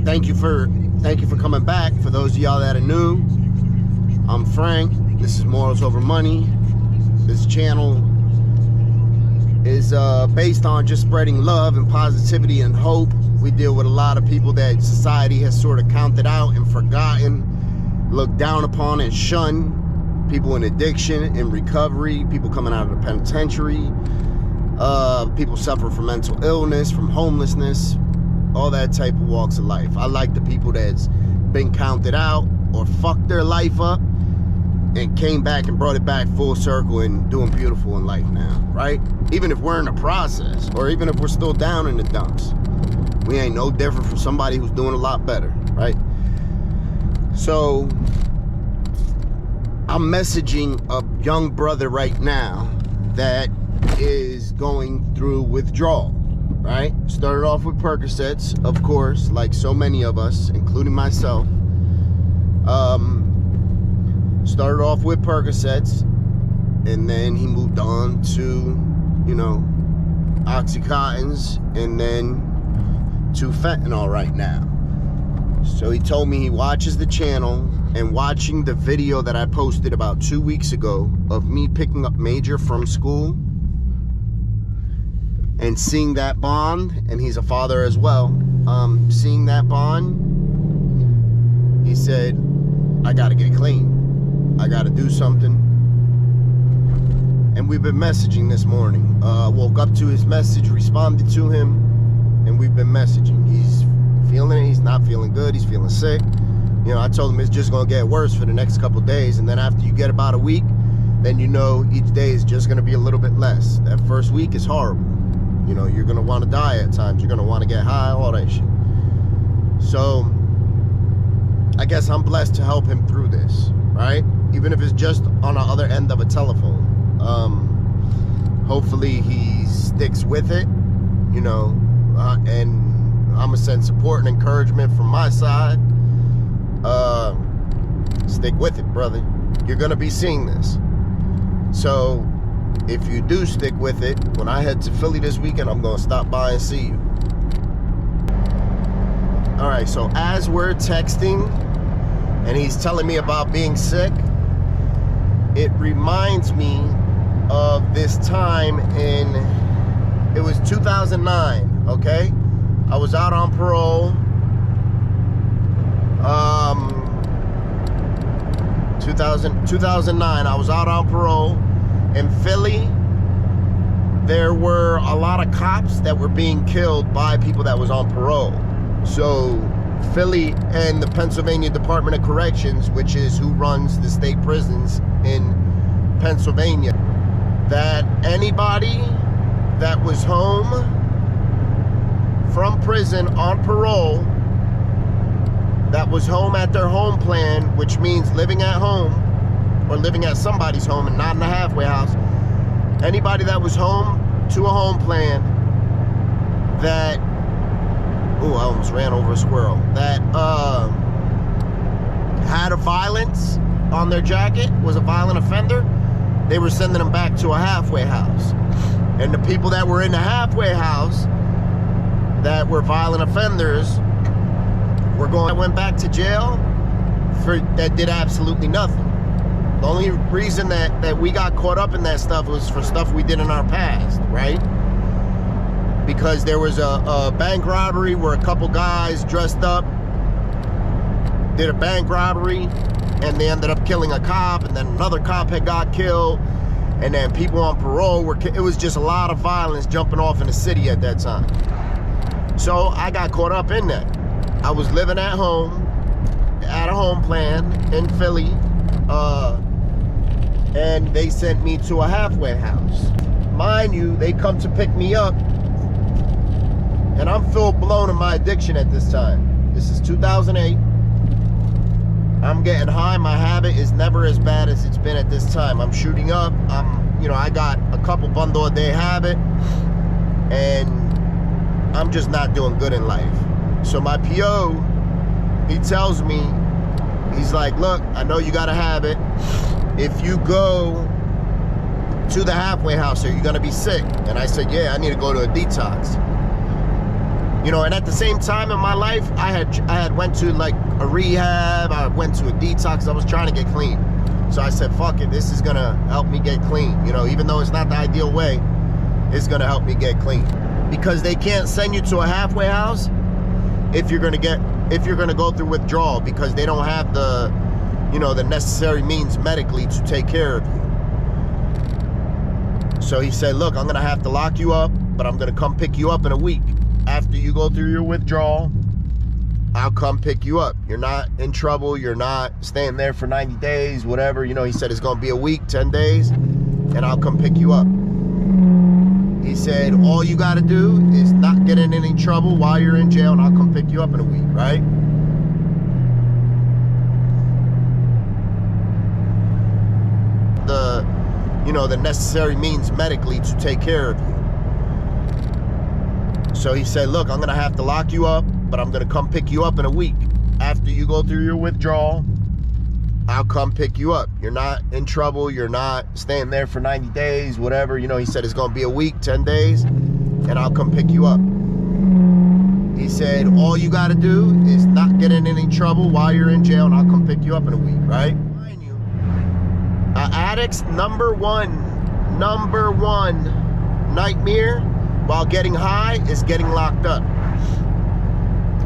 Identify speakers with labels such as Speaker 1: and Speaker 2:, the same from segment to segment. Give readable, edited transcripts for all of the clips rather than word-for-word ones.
Speaker 1: thank you for coming back. For those of y'all that are new, I'm Frank. This is Morals Over Money. This channel is based on just spreading love and positivity and hope. We deal with a lot of people that society has sort of counted out and forgotten, looked down upon and shunned. People in addiction, in recovery, people coming out of the penitentiary, people suffer from mental illness, from homelessness, all that type of walks of life. I like the people that's been counted out or fucked their life up and came back and brought it back full circle and doing beautiful in life now, right? Even if we're in the process, or even if we're still down in the dumps, we ain't no different from somebody who's doing a lot better, right? So I'm messaging a young brother right now that is going through withdrawal, right? Started off with Percocets, of course, like so many of us, including myself. Started off with Percocets, and then he moved on to, you know, Oxycontins, and then to fentanyl right now. So he told me he watches the channel, and watching the video that I posted about 2 weeks ago of me picking up Major from school and seeing that bond, and he's a father as well, seeing that bond, he said, I gotta get clean. I gotta do something. And we've been messaging this morning. Woke up to his message, responded to him, and we've been messaging. He's feeling it, he's not feeling good, he's feeling sick. You know, I told him it's just gonna get worse for the next couple days, and then after you get about a week, then you know each day is just gonna be a little bit less. That first week is horrible. You know, you're gonna wanna die at times, you're gonna wanna get high, all that shit. So, I guess I'm blessed to help him through this, right? Even if it's just on the other end of a telephone. Hopefully he sticks with it, you know, and I'm gonna send support and encouragement from my side. Stick with it, brother. You're gonna be seeing this. So if you do stick with it, when I head to Philly this weekend, I'm gonna stop by and see you. All right, so as we're texting and he's telling me about being sick, it reminds me of this time in, it was 2009, okay? I was out on parole. 2009, I was out on parole in Philly. There were a lot of cops that were being killed by people that was on parole. So Philly and the Pennsylvania Department of Corrections, which is who runs the state prisons in Pennsylvania, that anybody that was home from prison on parole, that was home at their home plan, which means living at home or living at somebody's home and not in a halfway house, anybody that was home to a home plan that, oh, I almost ran over a squirrel, that had a violence on their jacket, was a violent offender, they were sending them back to a halfway house. And the people that were in the halfway house that were violent offenders went back to jail that did absolutely nothing. The only reason that we got caught up in that stuff was for stuff we did in our past, right? Because there was a bank robbery where a couple guys dressed up did a bank robbery, and they ended up killing a cop, and then another cop had got killed, and then people on parole were, it was just a lot of violence jumping off in the city at that time. So I got caught up in that. I was living at home, at a home plan in Philly, and they sent me to a halfway house. Mind you, they come to pick me up, and I'm full blown in my addiction at this time. This is 2008. I'm getting high. My habit is never as bad as it's been at this time. I'm shooting up. You know, I got a couple bundle a day habit, and I'm just not doing good in life. So my PO, he tells me, he's like, look, I know you got a habit. If you go to the halfway house, are you gonna be sick? And I said, yeah, I need to go to a detox. You know, and at the same time in my life, I had went to like a rehab, I went to a detox, I was trying to get clean. So I said, fuck it, this is gonna help me get clean. You know, even though it's not the ideal way, it's gonna help me get clean. Because they can't send you to a halfway house if you're gonna go through withdrawal, because they don't have the, you know, the necessary means medically to take care of you. So he said, look, I'm gonna have to lock you up, but I'm gonna come pick you up in a week. After you go through your withdrawal, I'll come pick you up. You're not in trouble, you're not staying there for 90 days, whatever. You know, he said it's gonna be a week, 10 days, and I'll come pick you up. He said, all you gotta do is not get in any trouble while you're in jail, and I'll come pick you up in a week, right? You know, the necessary means medically to take care of you. So he said, look, I'm gonna have to lock you up, but I'm gonna come pick you up in a week. After you go through your withdrawal, I'll come pick you up. You're not in trouble, you're not staying there for 90 days, whatever. You know, he said it's gonna be a week, 10 days, and I'll come pick you up. He said, all you gotta do is not get in any trouble while you're in jail, and I'll come pick you up in a week, right? An addict's number one nightmare while getting high is getting locked up.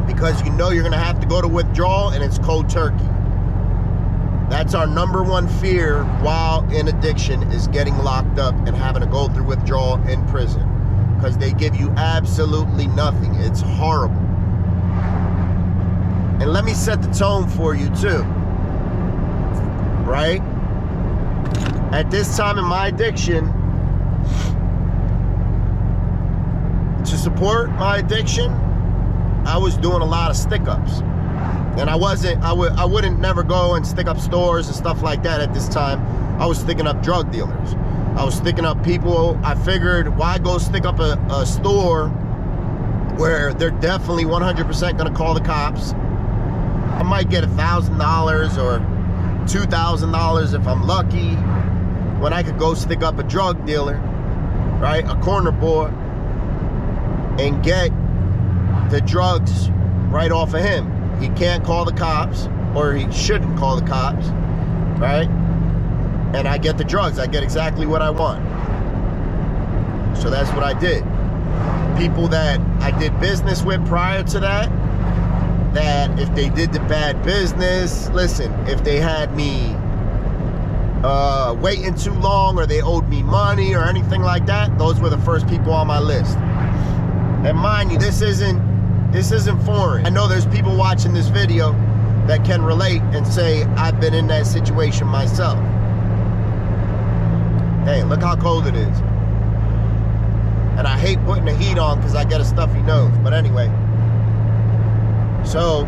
Speaker 1: Because you know you're gonna have to go to withdrawal and it's cold turkey. That's our number one fear while in addiction, is getting locked up and having to go through withdrawal in prison. Because they give you absolutely nothing. It's horrible. And let me set the tone for you too, right? At this time in my addiction, to support my addiction, I was doing a lot of stick-ups. And I wouldn't never go and stick up stores and stuff like that at this time. I was sticking up drug dealers. I was sticking up people. I figured, why go stick up a store where they're definitely 100% gonna call the cops? I might get $1,000 or $2,000 if I'm lucky, when I could go stick up a drug dealer, right, a corner boy, and get the drugs right off of him. He can't call the cops, or he shouldn't call the cops, right? And I get the drugs. I get exactly what I want. So that's what I did. People that I did business with prior to that if they did the bad business, listen, if they had me waiting too long, or they owed me money or anything like that, those were the first people on my list. And mind you, this isn't foreign. I know there's people watching this video that can relate and say, I've been in that situation myself. Hey, look how cold it is. And I hate putting the heat on because I get a stuffy nose. But anyway, so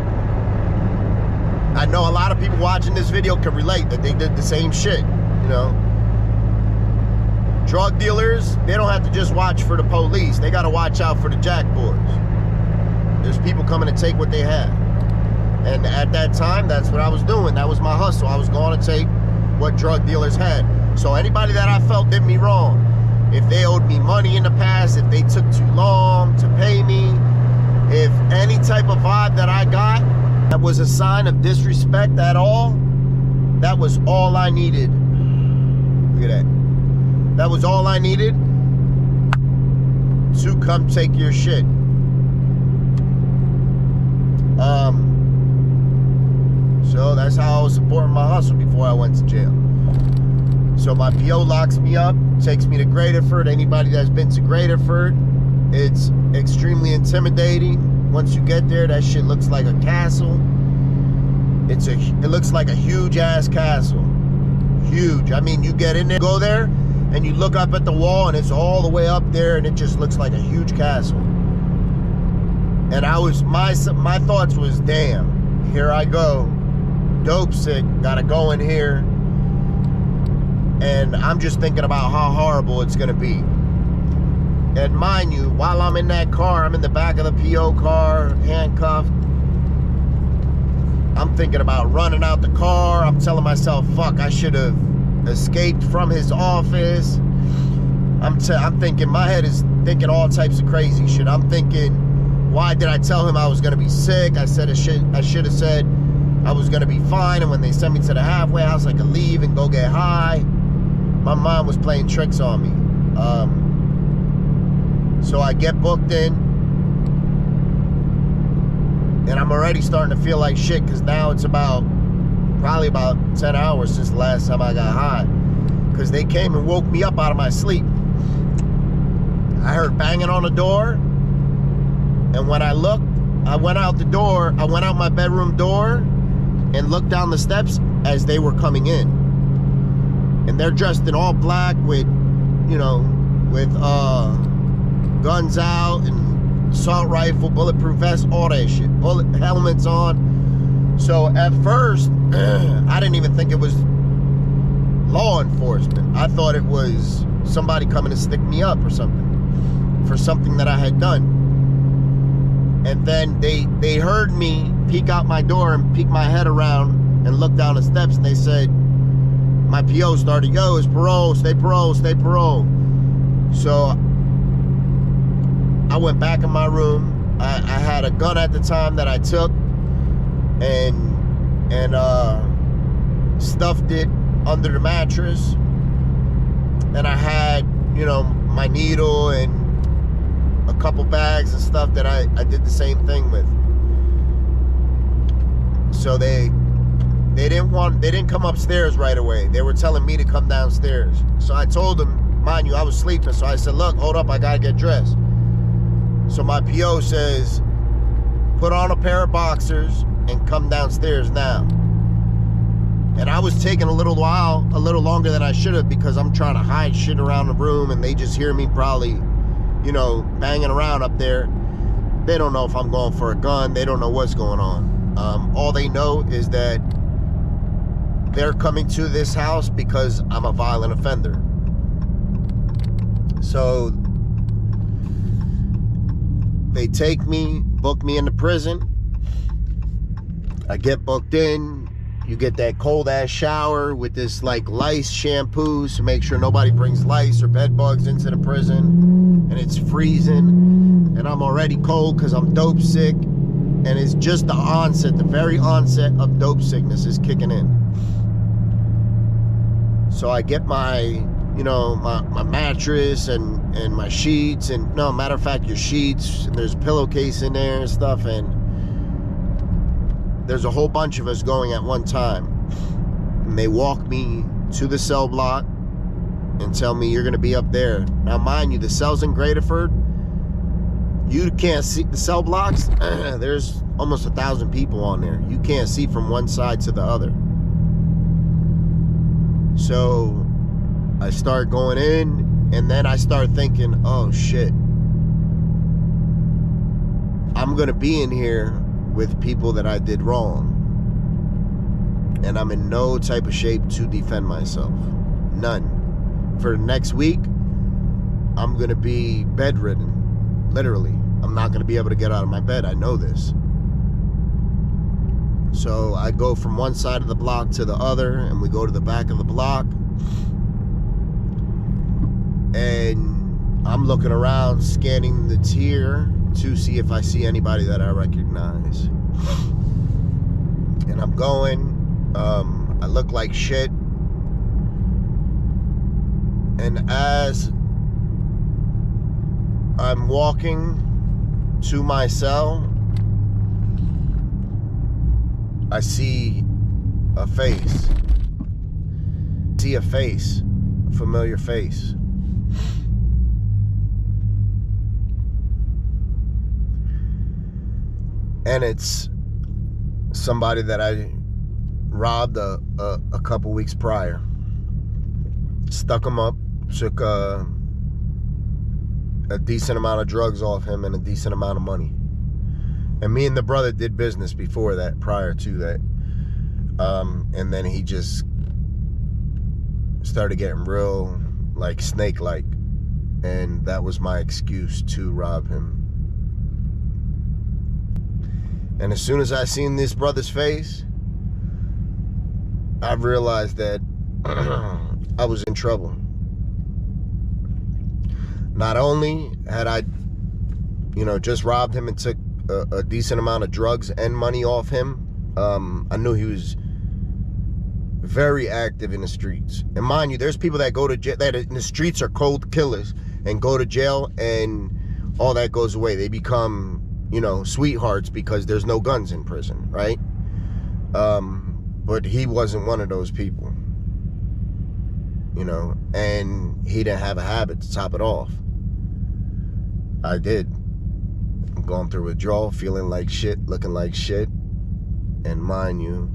Speaker 1: I know a lot of people watching this video can relate that they did the same shit, you know. Drug dealers, they don't have to just watch for the police. They got to watch out for the jack boys. There's people coming to take what they have. And at that time, that's what I was doing. That was my hustle. I was going to take what drug dealers had. So anybody that I felt did me wrong, if they owed me money in the past, if they took too long to pay me, if any type of vibe that I got that was a sign of disrespect at all, that was all I needed. Look at that. That was all I needed to come take your shit. So that's how I was supporting my hustle before I went to jail. So my PO locks me up, takes me to Greaterford. Anybody that's been to Greaterford, it's extremely intimidating. Once you get there, that shit looks like a castle. It looks like a huge ass castle. Huge. I mean, you get in there, go there, and you look up at the wall, and it's all the way up there, and it just looks like a huge castle. And my thoughts was, damn, here I go, dope sick, gotta go in here, and I'm just thinking about how horrible it's gonna be. And mind you, while I'm in that car, I'm in the back of the PO car, handcuffed, I'm thinking about running out the car. I'm telling myself, fuck, I should have escaped from his office. I'm thinking, my head is thinking all types of crazy shit. I'm thinking, why did I tell him I was gonna be sick? I said I should have said I was gonna be fine, and when they sent me to the halfway house, I could leave and go get high. My mom was playing tricks on me. So I get booked in, and I'm already starting to feel like shit, because now it's probably about 10 hours since the last time I got high, because they came and woke me up out of my sleep. I heard banging on the door, and when I looked, I went out the door, I went out my bedroom door and looked down the steps as they were coming in. And they're dressed in all black with, you know, with guns out and assault rifle, bulletproof vest, all that shit, bullet helmets on. So at first, I didn't even think it was law enforcement. I thought it was somebody coming to stick me up or something for something that I had done. And then they heard me peek out my door and peek my head around and look down the steps, and they said, my PO started, yo, it's parole, stay parole, stay parole. So I went back in my room. I had a gun at the time that I took and stuffed it under the mattress. And I had, you know, my needle and a couple bags and stuff that I did the same thing with. So they didn't come upstairs right away. They were telling me to come downstairs. So I told them, mind you, I was sleeping. So I said, look, hold up, I gotta get dressed. So my PO says, put on a pair of boxers and come downstairs now. And I was taking a little longer than I should have, because I'm trying to hide shit around the room, and they just hear me probably, you know, banging around up there. They don't know if I'm going for a gun. They don't know what's going on. All they know is that they're coming to this house because I'm a violent offender. So they take me, book me into prison. I get booked in. You get that cold ass shower with this like lice shampoo to make sure nobody brings lice or bed bugs into the prison. And it's freezing, and I'm already cold because I'm dope sick. And it's just the onset, the very onset of dope sickness is kicking in. So I get my, you know, my mattress and my sheets, and no, matter of fact, your sheets, and there's a pillowcase in there and stuff, and there's a whole bunch of us going at one time. And they walk me to the cell block and tell me, you're gonna be up there. Now mind you, the cells in Greaterford, you can't see the cell blocks. There's almost 1,000 people on there. You can't see from one side to the other. So I start going in, and then I start thinking, oh shit, I'm gonna be in here with people that I did wrong, and I'm in no type of shape to defend myself. None. For the next week, I'm gonna be bedridden. Literally, I'm not gonna be able to get out of my bed. I know this. So I go from one side of the block to the other, and we go to the back of the block, and I'm looking around, scanning the tier to see if I see anybody that I recognize. And I'm going, I look like shit, and as I'm walking to my cell, I see a face. See a face, a familiar face. And it's somebody that I robbed a couple weeks prior. Stuck him up, took a decent amount of drugs off him and a decent amount of money. And me and the brother did business before that, prior to that. And then he just started getting real, like, snake-like. And that was my excuse to rob him. And as soon as I seen this brother's face, I realized that I was in trouble. Not only had I, you know, just robbed him and took a decent amount of drugs and money off him. I knew he was very active in the streets. And mind you, there's people that go to jail, that in the streets are cold killers and go to jail and all that goes away. They become, you know, sweethearts because there's no guns in prison, right? But he wasn't one of those people, you know, and he didn't have a habit to top it off. I did. I'm going through withdrawal, feeling like shit, looking like shit. And mind you,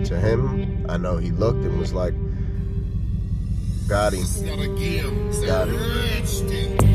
Speaker 1: to him, I know he looked and was like, got him. Got him.